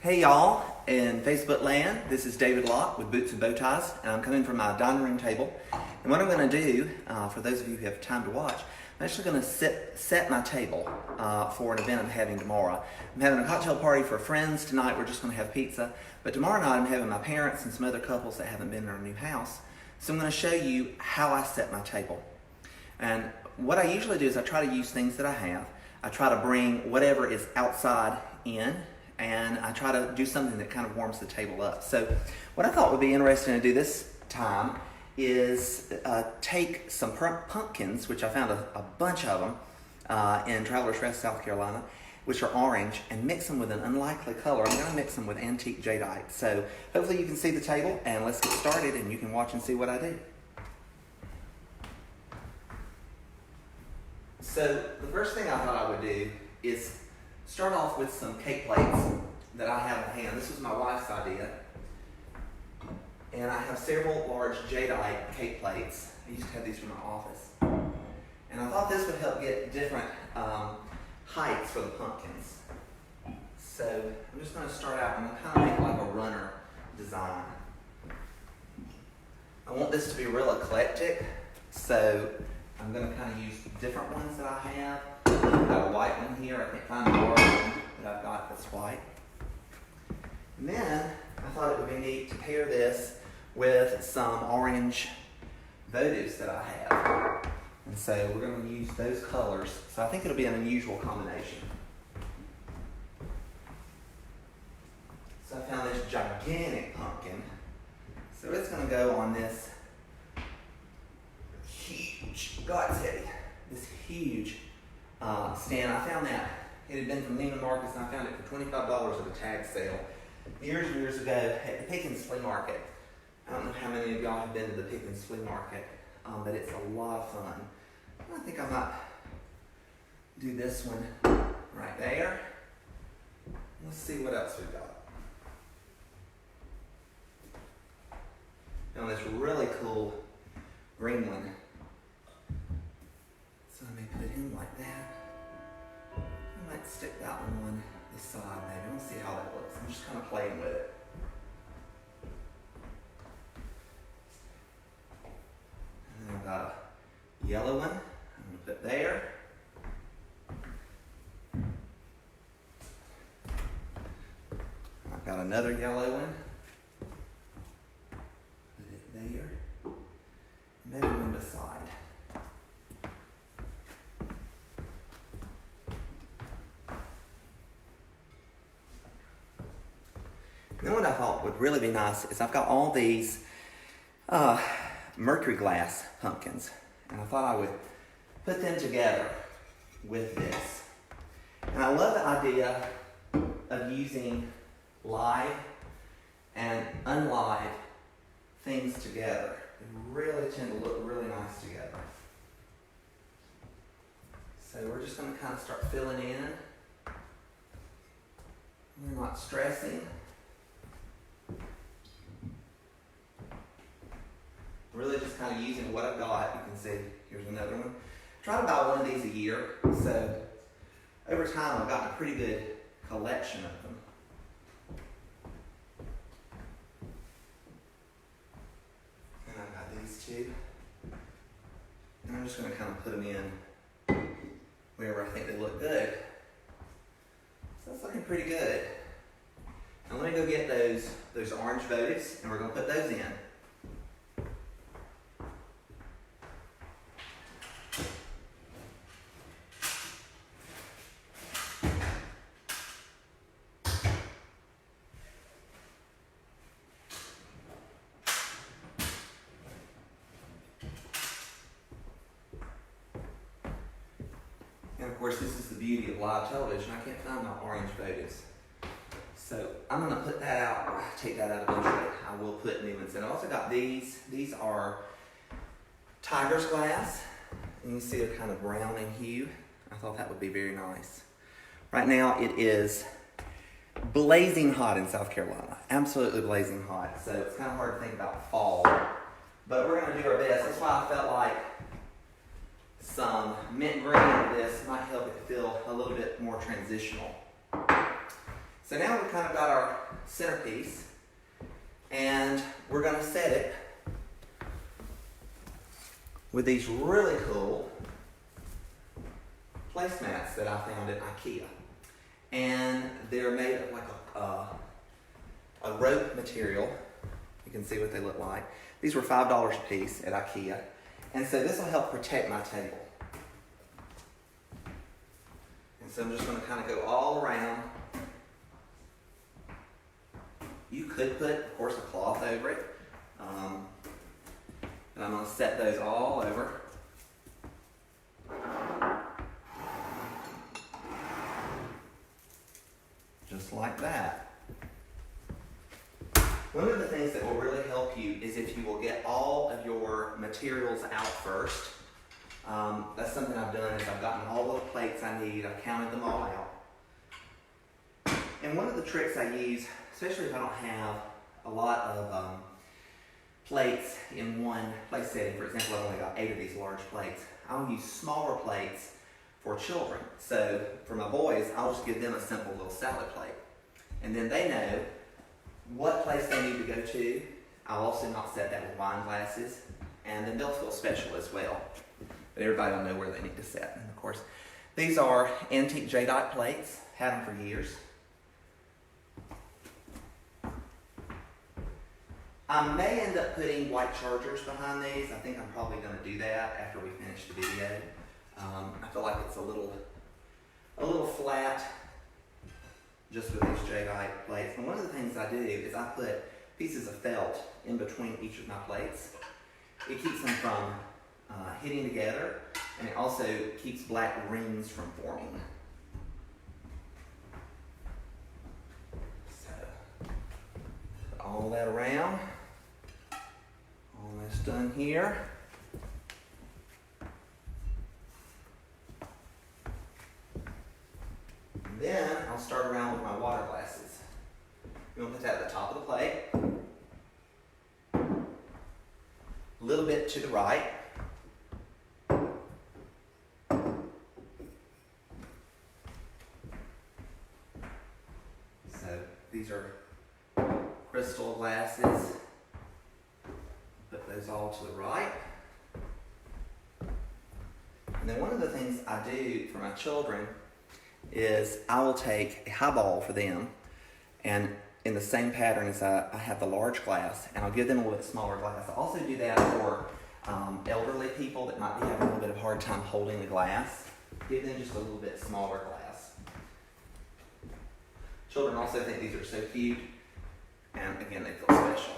Hey y'all, in Facebook land, this is David Locke with Boots and Bow Ties, and I'm coming from my dining room table. And what I'm going to do, for those of you who have time to watch, I'm actually going to set my table for an event I'm having tomorrow. I'm having a cocktail party for friends tonight. We're just going to have pizza. But tomorrow night I'm having my parents and some other couples that haven't been in our new house. So I'm going to show you how I set my table. And what I usually do is I try to use things that I have. I try to bring whatever is outside in, and I try to do something that kind of warms the table up. So what I thought would be interesting to do this time is take some pumpkins, which I found a bunch of them in Travelers Rest, South Carolina, which are orange, and mix them with an unlikely color. I'm going to mix them with antique jadeite. So hopefully you can see the table, and let's get started, and you can watch and see what I do. So the first thing I thought I would do is start off with some cake plates that I have on hand. This was my wife's idea. And I have several large jadeite cake plates. I used to have these from my office. And I thought this would help get different heights for the pumpkins. So I'm just going to start out, I'm going to kind of make like a runner design. I want this to be real eclectic, so I'm going to kind of use different ones that I have. I've got a white one here. I can't find the large one that I've got that's white. And then I thought it would be neat to pair this with some orange votives that I have. And so we're going to use those colors. So I think it'll be an unusual combination. So I found this gigantic pumpkin. So it's going to go on this huge, God's heavy, this huge stand. I found that. It had been from Neiman Marcus, and I found it for $25 at a tag sale years and years ago at the Pickens Flea Market. I don't know how many of y'all have been to the Pickens Flea Market, but it's a lot of fun. I think I might do this one right there. Let's see what else we've got. Found this really cool green one. So I may put it in like that. I might stick that one on this side maybe. We'll see how that looks. I'm just kind of playing with it. And then I've got a yellow one I'm going to put there. I've got another yellow one. Put it there. Maybe one beside. Then what I thought would really be nice is I've got all these mercury glass pumpkins, and I thought I would put them together with this. And I love the idea of using live and unlive things together. They really tend to look really nice together. So we're just going to kind of start filling in. We're not stressing. Really just kind of using what I've got. You can see, here's another one. Try to buy one of these a year. So over time, I've gotten a pretty good collection of them. And I've got these two. And I'm just going to kind of put them in wherever I think they look good. So that's looking pretty good. Now let me go get those orange votives, and we're going to put those in. And of course, this is the beauty of live television. I can't find my orange votives. So I'm going to put that out, take that out eventually. I will put new ones in. I've also got these. These are tiger's glass. And you see they're kind of brown in hue. I thought that would be very nice. Right now it is blazing hot in South Carolina. Absolutely blazing hot. So it's kind of hard to think about fall. But we're going to do our best. That's why I felt like some mint green in this might help it feel a little bit more transitional. So now we've kind of got our centerpiece, and we're going to set it with these really cool placemats that I found at IKEA. And they're made of like a rope material. You can see what they look like. These were $5 a piece at IKEA. And so this will help protect my table. And so I'm just going to kind of go all around. You could put, of course, a cloth over it. And I'm going to set those all over. Just like that. One of the things that will really help you is if you will get all of your materials out first. That's something I've done is I've gotten all the plates I need, I've counted them all out. And one of the tricks I use, especially if I don't have a lot of plates in one place setting, for example, I've only got 8 of these large plates, I'll use smaller plates for children. So for my boys, I'll just give them a simple little salad plate. And then they know what place they need to go to. I'll also not set that with wine glasses, and then they'll feel special as well. But everybody will know where they need to set. And of course, these are antique jadeite plates. Had them for years. I may end up putting white chargers behind these. I think I'm probably going to do that after we finish the video. I feel like it's a little flat just with these jadeite plates. And one of the things I do is I put pieces of felt in between each of my plates. It keeps them from hitting together, and it also keeps black rings from forming. So, put all that around. Almost done here. Then I'll start around with my water glasses. You want to put that at the top of the plate. A little bit to the right. So these are crystal glasses. Put those all to the right. And then one of the things I do for my children is I will take a highball for them, and in the same pattern as I have the large glass, and I'll give them a little bit smaller glass. I also do that for elderly people that might be having a little bit of a hard time holding the glass. Give them just a little bit smaller glass. Children also think these are so cute, and again, they feel special.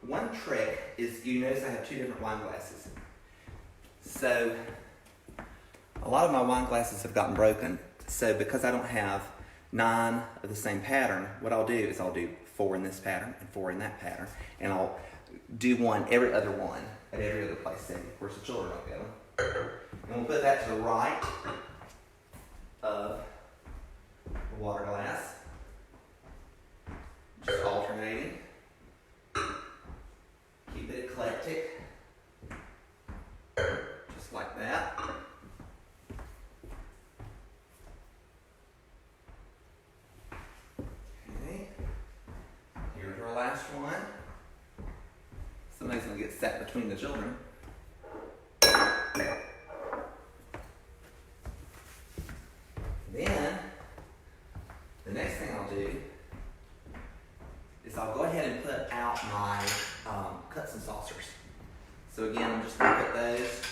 One trick is, you notice I have 2 different wine glasses. So a lot of my wine glasses have gotten broken, so because I don't have 9 of the same pattern, what I'll do is I'll do 4 in this pattern and 4 in that pattern, and I'll do one every other one at every other place setting. Of course, the children don't get them. And we'll put that to the right of the water glass, just alternating. Keep it eclectic, just like that. Last one. Somebody's going to get sat between the children. Then, the next thing I'll do is I'll go ahead and put out my cups and saucers. So again, I'm just going to put those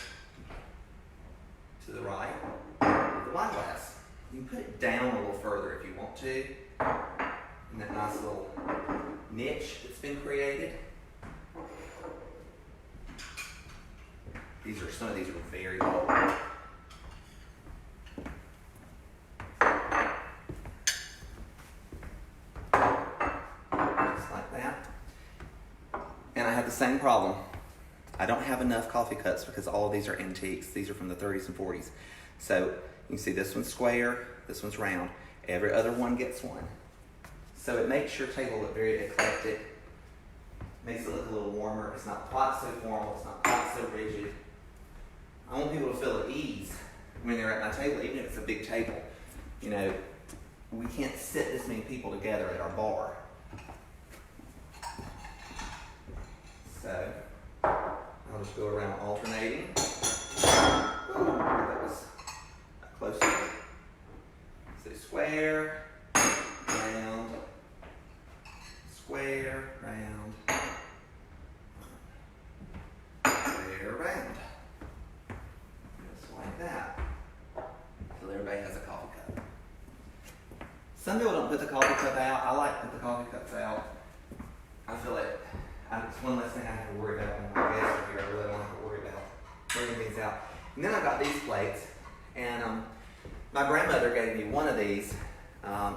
to the right with the wine glass. You can put it down a little further if you want to, in that nice little niche that's been created. Some of these are very low. Just like that. And I have the same problem. I don't have enough coffee cups because all of these are antiques. These are from the 30s and 40s. So you can see this one's square, this one's round. Every other one gets one. So it makes your table look very eclectic. Makes it look a little warmer. It's not quite so formal. It's not quite so rigid. I want people to feel at ease when they're at my table, even if it's a big table. you know, we can't sit this many people together at our bar. So I'll just go around alternating. Ooh, that was close. So square, round, square, round, square, round. Just like that. So everybody has a coffee cup. Some people don't put the coffee cup out. I like to put the coffee cups out. I feel like it's one less thing I have to worry about when my guests are here. I really don't have to worry about bringing things out. And then I got these plates, and my grandmother gave me one of these.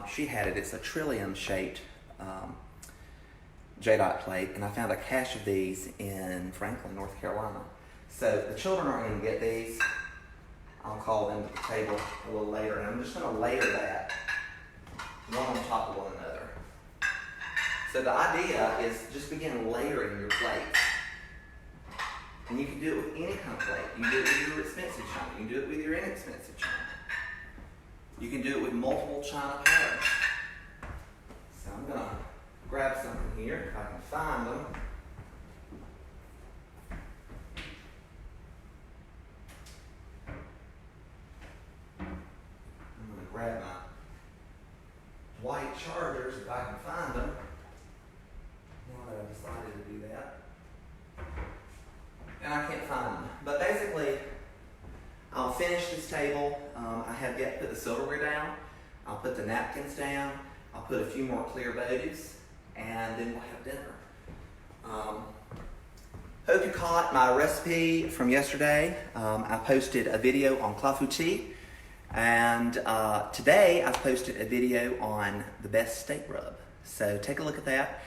She had it. It's a trillium-shaped J-dot plate, and I found a cache of these in Franklin, North Carolina. So the children aren't going to get these. I'll call them to the table a little later, and I'm just going to layer that one on top of one another. So the idea is just begin layering your plates. And you can do it with any kind of plate. You can do it with your expensive china. You can do it with your inexpensive china. You can do it with multiple china patterns. So I'm going to grab something here, if I can find them. I'm going to grab my white chargers, if I can find them. Now that I've decided to do that. And I can't find them. But basically, I'll finish this table. I have yet to put the silverware down. I'll put the napkins down. I'll put a few more clear bows, and then we'll have dinner. Hope you caught my recipe from yesterday. I posted a video on clafoutis, and today I've posted a video on the best steak rub. So take a look at that.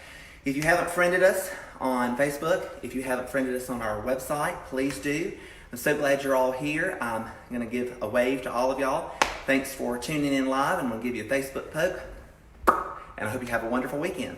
If you haven't friended us on Facebook, if you haven't friended us on our website, please do. I'm so glad you're all here. I'm going to give a wave to all of y'all. Thanks for tuning in live, and I'm going to give you a Facebook poke. And I hope you have a wonderful weekend.